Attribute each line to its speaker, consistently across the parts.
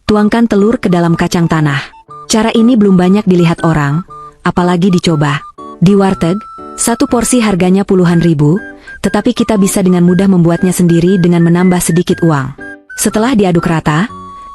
Speaker 1: Tuangkan telur ke dalam kacang tanah. Cara ini belum banyak dilihat orang, apalagi dicoba. Di warteg, satu porsi harganya puluhan ribu, tetapi kita bisa dengan mudah membuatnya sendiri dengan menambah sedikit uang. Setelah diaduk rata,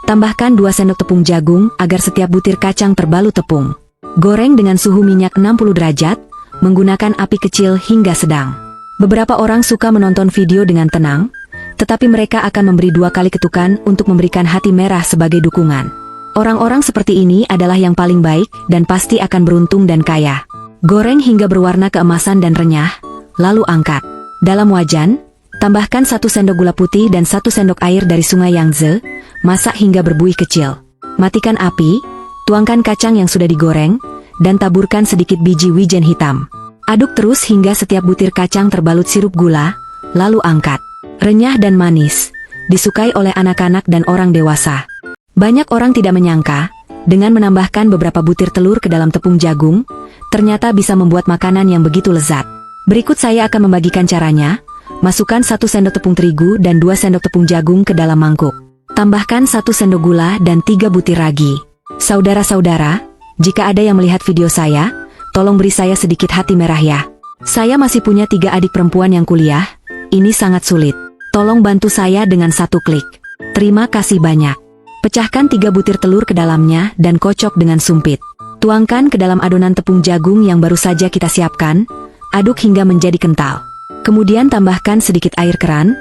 Speaker 1: tambahkan 2 sendok tepung jagung agar setiap butir kacang terbalut tepung. Goreng dengan suhu minyak 60 derajat, menggunakan api kecil hingga sedang. Beberapa orang suka menonton video dengan tenang, tetapi mereka akan memberi 2 kali ketukan untuk memberikan hati merah sebagai dukungan. Orang-orang seperti ini adalah yang paling baik dan pasti akan beruntung dan kaya. Goreng hingga berwarna keemasan dan renyah, lalu angkat. Dalam wajan, tambahkan 1 sendok gula putih dan 1 sendok air dari sungai Yangtze, masak hingga berbuih kecil. Matikan api, tuangkan kacang yang sudah digoreng, dan taburkan sedikit biji wijen hitam. Aduk terus hingga setiap butir kacang terbalut sirup gula, lalu angkat. Renyah dan manis, disukai oleh anak-anak dan orang dewasa. Banyak orang tidak menyangka, dengan menambahkan beberapa butir telur ke dalam tepung jagung, ternyata bisa membuat makanan yang begitu lezat. Berikut saya akan membagikan caranya. Masukkan 1 sendok tepung terigu dan 2 sendok tepung jagung ke dalam mangkuk. Tambahkan 1 sendok gula dan 3 butir ragi. Saudara-saudara, jika ada yang melihat video saya, tolong beri saya sedikit hati merah ya. Saya masih punya 3 adik perempuan yang kuliah, ini sangat sulit. Tolong bantu saya dengan 1 klik. Terima kasih banyak. Pecahkan 3 butir telur ke dalamnya dan kocok dengan sumpit. Tuangkan ke dalam adonan tepung jagung yang baru saja kita siapkan, aduk hingga menjadi kental. Kemudian tambahkan sedikit air keran,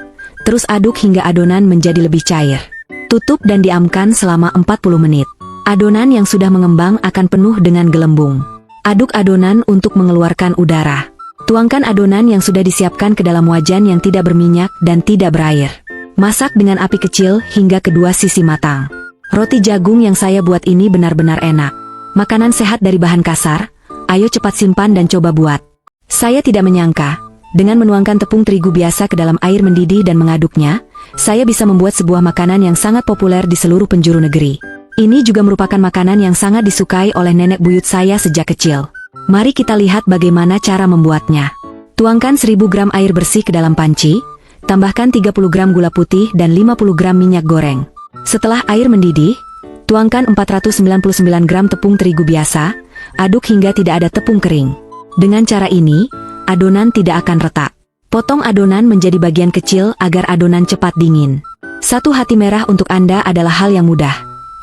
Speaker 1: terus aduk hingga adonan menjadi lebih cair. Tutup dan diamkan selama 40 menit. Adonan yang sudah mengembang akan penuh dengan gelembung. Aduk adonan untuk mengeluarkan udara. Tuangkan adonan yang sudah disiapkan ke dalam wajan yang tidak berminyak dan tidak berair. Masak dengan api kecil hingga kedua sisi matang. Roti jagung yang saya buat ini benar-benar enak. Makanan sehat dari bahan kasar, ayo cepat simpan dan coba buat. Saya tidak menyangka, dengan menuangkan tepung terigu biasa ke dalam air mendidih dan mengaduknya, saya bisa membuat sebuah makanan yang sangat populer di seluruh penjuru negeri. Ini juga merupakan makanan yang sangat disukai oleh nenek buyut saya sejak kecil. Mari kita lihat bagaimana cara membuatnya. Tuangkan 1000 gram air bersih ke dalam panci, tambahkan 30 gram gula putih dan 50 gram minyak goreng. Setelah air mendidih, tuangkan 499 gram tepung terigu biasa, aduk hingga tidak ada tepung kering. Dengan cara ini, adonan tidak akan retak. Potong adonan menjadi bagian kecil agar adonan cepat dingin. 1 hati merah untuk Anda adalah hal yang mudah,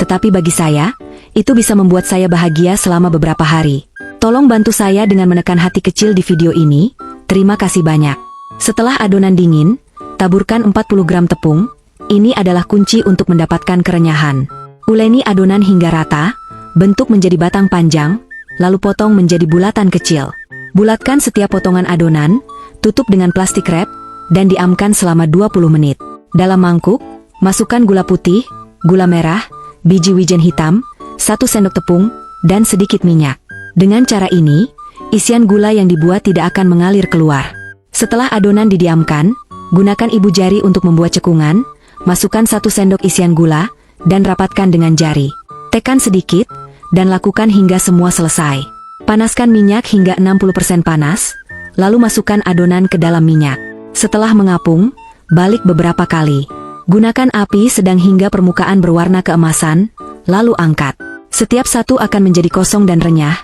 Speaker 1: tetapi bagi saya, itu bisa membuat saya bahagia selama beberapa hari. Tolong bantu saya dengan menekan hati kecil di video ini, terima kasih banyak. Setelah adonan dingin, taburkan 40 gram tepung, ini adalah kunci untuk mendapatkan kerenyahan. Uleni adonan hingga rata, bentuk menjadi batang panjang, lalu potong menjadi bulatan kecil. Bulatkan setiap potongan adonan, tutup dengan plastik wrap, dan diamkan selama 20 menit. Dalam mangkuk, masukkan gula putih, gula merah, biji wijen hitam, 1 sendok tepung, dan sedikit minyak. Dengan cara ini, isian gula yang dibuat tidak akan mengalir keluar. Setelah adonan didiamkan, gunakan ibu jari untuk membuat cekungan, masukkan 1 sendok isian gula, dan rapatkan dengan jari. Tekan sedikit, dan lakukan hingga semua selesai. Panaskan minyak hingga 60% panas, lalu masukkan adonan ke dalam minyak. Setelah mengapung, balik beberapa kali. Gunakan api sedang hingga permukaan berwarna keemasan, lalu angkat. Setiap satu akan menjadi kosong dan renyah.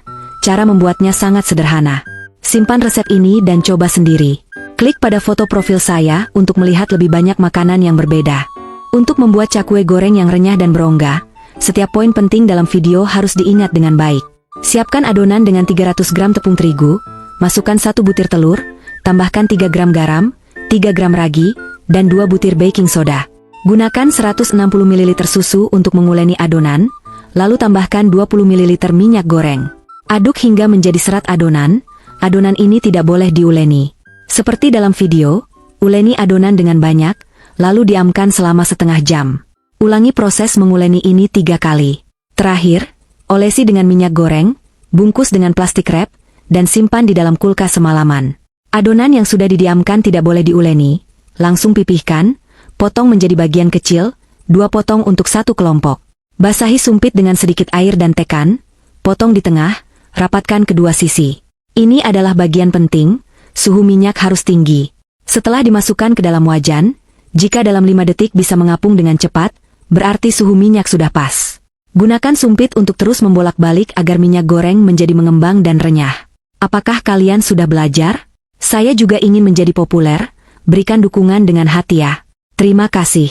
Speaker 1: Cara membuatnya sangat sederhana. Simpan resep ini dan coba sendiri. Klik pada foto profil saya untuk melihat lebih banyak makanan yang berbeda. Untuk membuat cakwe goreng yang renyah dan berongga, setiap poin penting dalam video harus diingat dengan baik. Siapkan adonan dengan 300 gram tepung terigu, masukkan 1 butir telur, tambahkan 3 gram garam, 3 gram ragi, dan 2 butir baking soda. Gunakan 160 ml susu untuk menguleni adonan, lalu tambahkan 20 ml minyak goreng. Aduk hingga menjadi serat adonan. Adonan ini tidak boleh diuleni. Seperti dalam video, uleni adonan dengan banyak, lalu diamkan selama setengah jam. Ulangi proses menguleni ini 3 kali. Terakhir, olesi dengan minyak goreng, bungkus dengan plastik wrap, dan simpan di dalam kulkas semalaman. Adonan yang sudah didiamkan tidak boleh diuleni, langsung pipihkan, potong menjadi bagian kecil, 2 potong untuk 1 kelompok. Basahi sumpit dengan sedikit air dan tekan, potong di tengah, rapatkan kedua sisi. Ini adalah bagian penting, suhu minyak harus tinggi. Setelah dimasukkan ke dalam wajan, jika dalam 5 detik bisa mengapung dengan cepat, berarti suhu minyak sudah pas. Gunakan sumpit untuk terus membolak-balik agar minyak goreng menjadi mengembang dan renyah. Apakah kalian sudah belajar? Saya juga ingin menjadi populer, berikan dukungan dengan hati ya. Terima kasih.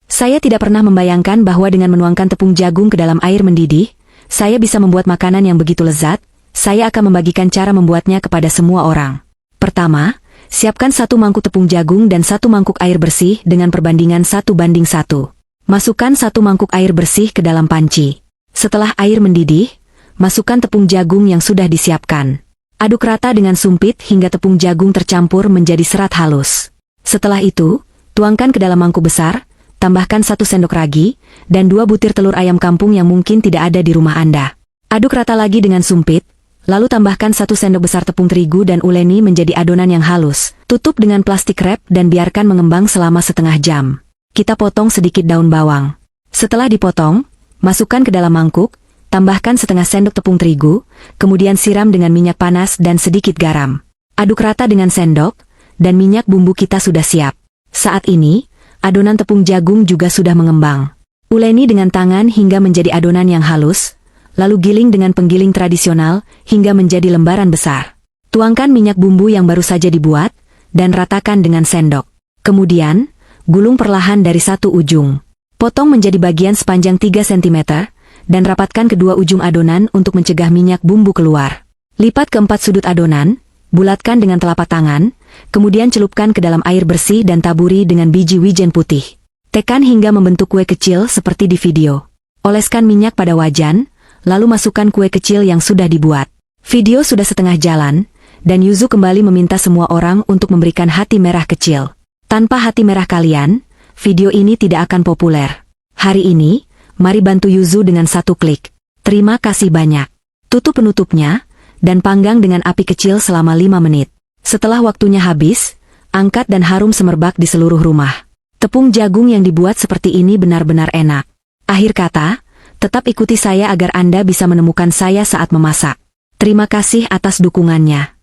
Speaker 1: Saya tidak pernah membayangkan bahwa dengan menuangkan tepung jagung ke dalam air mendidih, saya bisa membuat makanan yang begitu lezat. Saya akan membagikan cara membuatnya kepada semua orang. Pertama, siapkan 1 mangkuk tepung jagung dan 1 mangkuk air bersih dengan perbandingan 1:1. Masukkan 1 mangkuk air bersih ke dalam panci. Setelah air mendidih, masukkan tepung jagung yang sudah disiapkan. Aduk rata dengan sumpit hingga tepung jagung tercampur menjadi serat halus. Setelah itu, tuangkan ke dalam mangkuk besar, tambahkan 1 sendok ragi, dan 2 butir telur ayam kampung yang mungkin tidak ada di rumah Anda. Aduk rata lagi dengan sumpit, lalu tambahkan 1 sendok besar tepung terigu dan uleni menjadi adonan yang halus. Tutup dengan plastik wrap dan biarkan mengembang selama setengah jam. Kita potong sedikit daun bawang. Setelah dipotong, masukkan ke dalam mangkuk, tambahkan setengah sendok tepung terigu, kemudian siram dengan minyak panas dan sedikit garam. Aduk rata dengan sendok, dan minyak bumbu kita sudah siap. Saat ini, adonan tepung jagung juga sudah mengembang. Uleni dengan tangan hingga menjadi adonan yang halus, lalu giling dengan penggiling tradisional hingga menjadi lembaran besar. Tuangkan minyak bumbu yang baru saja dibuat, dan ratakan dengan sendok. Kemudian, gulung perlahan dari satu ujung. Potong menjadi bagian sepanjang 3 cm, dan rapatkan kedua ujung adonan untuk mencegah minyak bumbu keluar. Lipat ke 4 sudut adonan, bulatkan dengan telapak tangan, kemudian celupkan ke dalam air bersih dan taburi dengan biji wijen putih. Tekan hingga membentuk kue kecil seperti di video. Oleskan minyak pada wajan, lalu masukkan kue kecil yang sudah dibuat. Video sudah setengah jalan, dan Yuzu kembali meminta semua orang untuk memberikan hati merah kecil. Tanpa hati merah kalian, video ini tidak akan populer. Hari ini, mari bantu Yuzu dengan 1 klik. Terima kasih banyak. Tutup penutupnya, dan panggang dengan api kecil selama 5 menit. Setelah waktunya habis, angkat dan harum semerbak di seluruh rumah. Tepung jagung yang dibuat seperti ini benar-benar enak. Akhir kata, tetap ikuti saya agar Anda bisa menemukan saya saat memasak. Terima kasih atas dukungannya.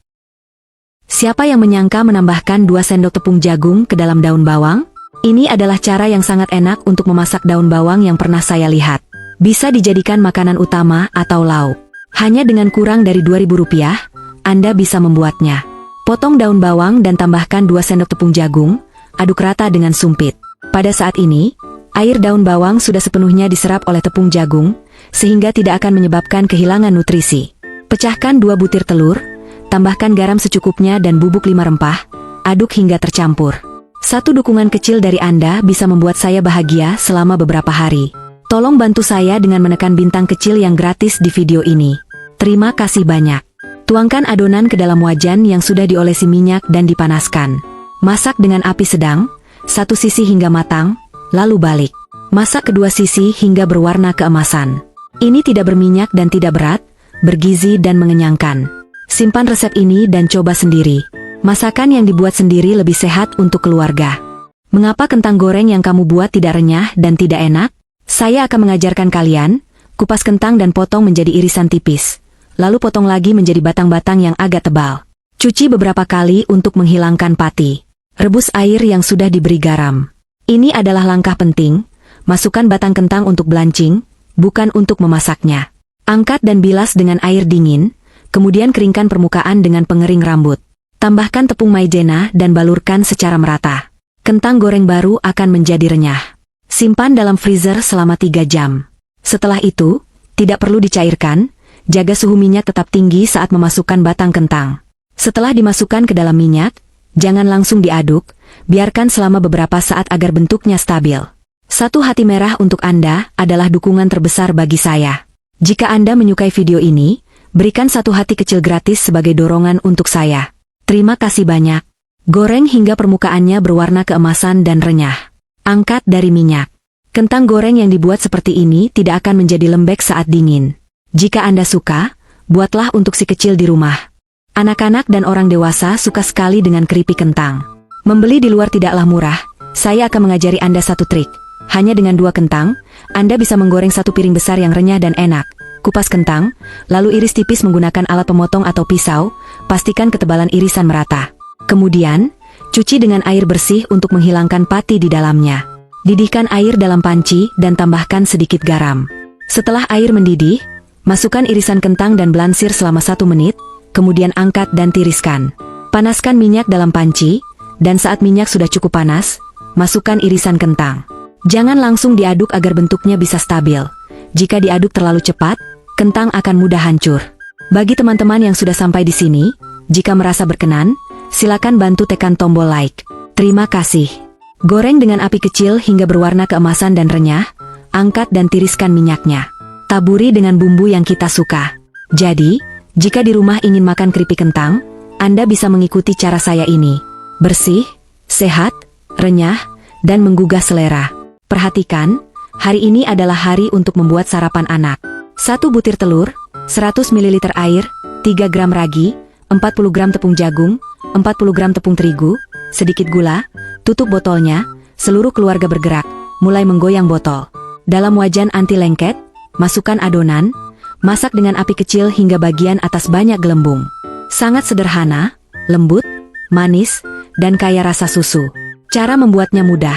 Speaker 1: Siapa yang menyangka menambahkan 2 sendok tepung jagung ke dalam daun bawang? Ini adalah cara yang sangat enak untuk memasak daun bawang yang pernah saya lihat. Bisa dijadikan makanan utama atau lauk. Hanya dengan kurang dari Rp2.000, Anda bisa membuatnya. Potong daun bawang dan tambahkan 2 sendok tepung jagung, aduk rata dengan sumpit. Pada saat ini, air daun bawang sudah sepenuhnya diserap oleh tepung jagung, sehingga tidak akan menyebabkan kehilangan nutrisi. Pecahkan 2 butir telur, tambahkan garam secukupnya dan bubuk 5 rempah, aduk hingga tercampur. 1 dukungan kecil dari Anda bisa membuat saya bahagia selama beberapa hari. Tolong bantu saya dengan menekan bintang kecil yang gratis di video ini. Terima kasih banyak. Tuangkan adonan ke dalam wajan yang sudah diolesi minyak dan dipanaskan. Masak dengan api sedang, 1 sisi hingga matang, lalu balik. Masak kedua sisi hingga berwarna keemasan. Ini tidak berminyak dan tidak berat, bergizi dan mengenyangkan. Simpan resep ini dan coba sendiri. Masakan yang dibuat sendiri lebih sehat untuk keluarga. Mengapa kentang goreng yang kamu buat tidak renyah dan tidak enak? Saya akan mengajarkan kalian. Kupas kentang dan potong menjadi irisan tipis. Lalu potong lagi menjadi batang-batang yang agak tebal. Cuci beberapa kali untuk menghilangkan pati. Rebus air yang sudah diberi garam. Ini adalah langkah penting. Masukkan batang kentang untuk blanching, bukan untuk memasaknya. Angkat dan bilas dengan air dingin. Kemudian keringkan permukaan dengan pengering rambut. Tambahkan tepung maizena dan balurkan secara merata. Kentang goreng baru akan menjadi renyah. Simpan dalam freezer selama 3 jam. Setelah itu, tidak perlu dicairkan, jaga suhu minyak tetap tinggi saat memasukkan batang kentang. Setelah dimasukkan ke dalam minyak, jangan langsung diaduk, biarkan selama beberapa saat agar bentuknya stabil. 1 hati merah untuk Anda adalah dukungan terbesar bagi saya. Jika Anda menyukai video ini, berikan 1 hati kecil gratis sebagai dorongan untuk saya. Terima kasih banyak. Goreng hingga permukaannya berwarna keemasan dan renyah. Angkat dari minyak. Kentang goreng yang dibuat seperti ini tidak akan menjadi lembek saat dingin. Jika Anda suka, buatlah untuk si kecil di rumah. Anak-anak dan orang dewasa suka sekali dengan keripik kentang. Membeli di luar tidaklah murah. Saya akan mengajari Anda 1 trik. Hanya dengan 2 kentang, Anda bisa menggoreng 1 piring besar yang renyah dan enak. Kupas kentang, lalu iris tipis menggunakan alat pemotong atau pisau, pastikan ketebalan irisan merata. Kemudian, cuci dengan air bersih untuk menghilangkan pati di dalamnya. Didihkan air dalam panci dan tambahkan sedikit garam. Setelah air mendidih, masukkan irisan kentang dan blansir selama 1 menit, kemudian angkat dan tiriskan. Panaskan minyak dalam panci, dan saat minyak sudah cukup panas, masukkan irisan kentang. Jangan langsung diaduk agar bentuknya bisa stabil. Jika diaduk terlalu cepat, kentang akan mudah hancur. Bagi teman-teman yang sudah sampai di sini, jika merasa berkenan, silakan bantu tekan tombol like. Terima kasih. Goreng dengan api kecil hingga berwarna keemasan dan renyah, angkat dan tiriskan minyaknya. Taburi dengan bumbu yang kita suka. Jadi, jika di rumah ingin makan keripik kentang, Anda bisa mengikuti cara saya ini. Bersih, sehat, renyah, dan menggugah selera. Perhatikan, hari ini adalah hari untuk membuat sarapan anak. 1 butir telur, 100 ml air, 3 gram ragi, 40 gram tepung jagung, 40 gram tepung terigu, sedikit gula, tutup botolnya, seluruh keluarga bergerak, mulai menggoyang botol. Dalam wajan anti lengket, masukkan adonan, masak dengan api kecil hingga bagian atas banyak gelembung. Sangat sederhana, lembut, manis, dan kaya rasa susu. Cara membuatnya mudah,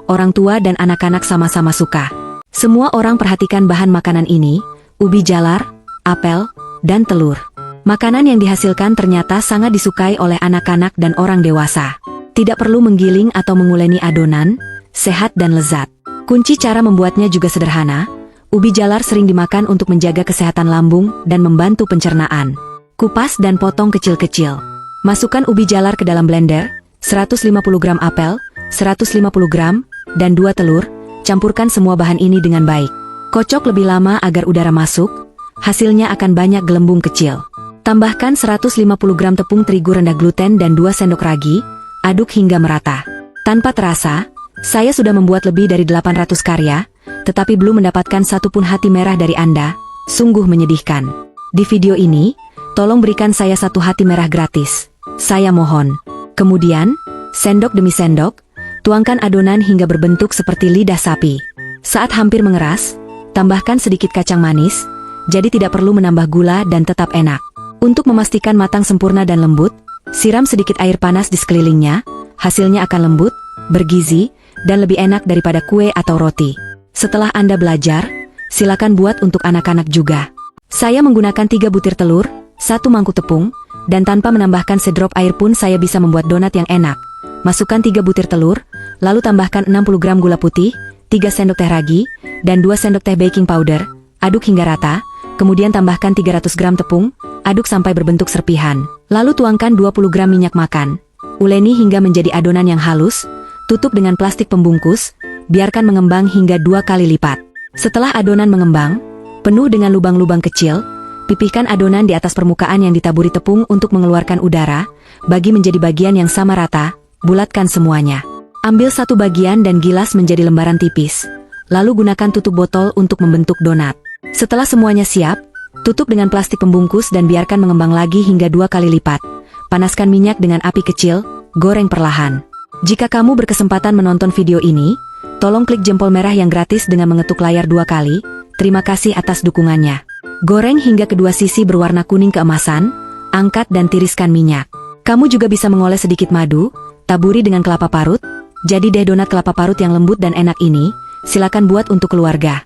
Speaker 1: orang tua dan anak-anak sama-sama suka. Semua orang perhatikan bahan makanan ini, ubi jalar, apel, dan telur. Makanan yang dihasilkan ternyata sangat disukai oleh anak-anak dan orang dewasa. Tidak perlu menggiling atau menguleni adonan, sehat dan lezat. Kunci cara membuatnya juga sederhana. Ubi jalar sering dimakan untuk menjaga kesehatan lambung dan membantu pencernaan. Kupas dan potong kecil-kecil. Masukkan ubi jalar ke dalam blender, 150 gram apel, 150 gram, dan 2 telur. Campurkan semua bahan ini dengan baik. Kocok lebih lama agar udara masuk, hasilnya akan banyak gelembung kecil. Tambahkan 150 gram tepung terigu rendah gluten dan 2 sendok ragi, aduk hingga merata. Tanpa terasa, saya sudah membuat lebih dari 800 karya, tetapi belum mendapatkan satupun hati merah dari Anda. Sungguh menyedihkan. Di video ini, tolong berikan saya 1 hati merah gratis. Saya mohon. Kemudian, sendok demi sendok, tuangkan adonan hingga berbentuk seperti lidah sapi. Saat hampir mengeras, tambahkan sedikit kacang manis, jadi tidak perlu menambah gula dan tetap enak. Untuk memastikan matang sempurna dan lembut, siram sedikit air panas di sekelilingnya, hasilnya akan lembut, bergizi, dan lebih enak daripada kue atau roti. Setelah Anda belajar, silakan buat untuk anak-anak juga. Saya menggunakan 3 butir telur, 1 mangkuk tepung, dan tanpa menambahkan sedrop air pun saya bisa membuat donat yang enak. Masukkan 3 butir telur, lalu tambahkan 60 gram gula putih, 3 sendok teh ragi, dan 2 sendok teh baking powder, aduk hingga rata, kemudian tambahkan 300 gram tepung, aduk sampai berbentuk serpihan. Lalu tuangkan 20 gram minyak makan. Uleni hingga menjadi adonan yang halus, tutup dengan plastik pembungkus, biarkan mengembang hingga 2 kali lipat. Setelah adonan mengembang, penuh dengan lubang-lubang kecil, pipihkan adonan di atas permukaan yang ditaburi tepung untuk mengeluarkan udara, bagi menjadi bagian yang sama rata, bulatkan semuanya. Ambil 1 bagian dan gilas menjadi lembaran tipis. Lalu gunakan tutup botol untuk membentuk donat. Setelah semuanya siap, tutup dengan plastik pembungkus dan biarkan mengembang lagi hingga 2 kali lipat. Panaskan minyak dengan api kecil, goreng perlahan. Jika kamu berkesempatan menonton video ini, tolong klik jempol merah yang gratis dengan mengetuk layar 2 kali. Terima kasih atas dukungannya. Goreng hingga kedua sisi berwarna kuning keemasan, angkat dan tiriskan minyak. Kamu juga bisa mengoles sedikit madu, taburi dengan kelapa parut. Jadi deh donat kelapa parut yang lembut dan enak ini, silakan buat untuk keluarga.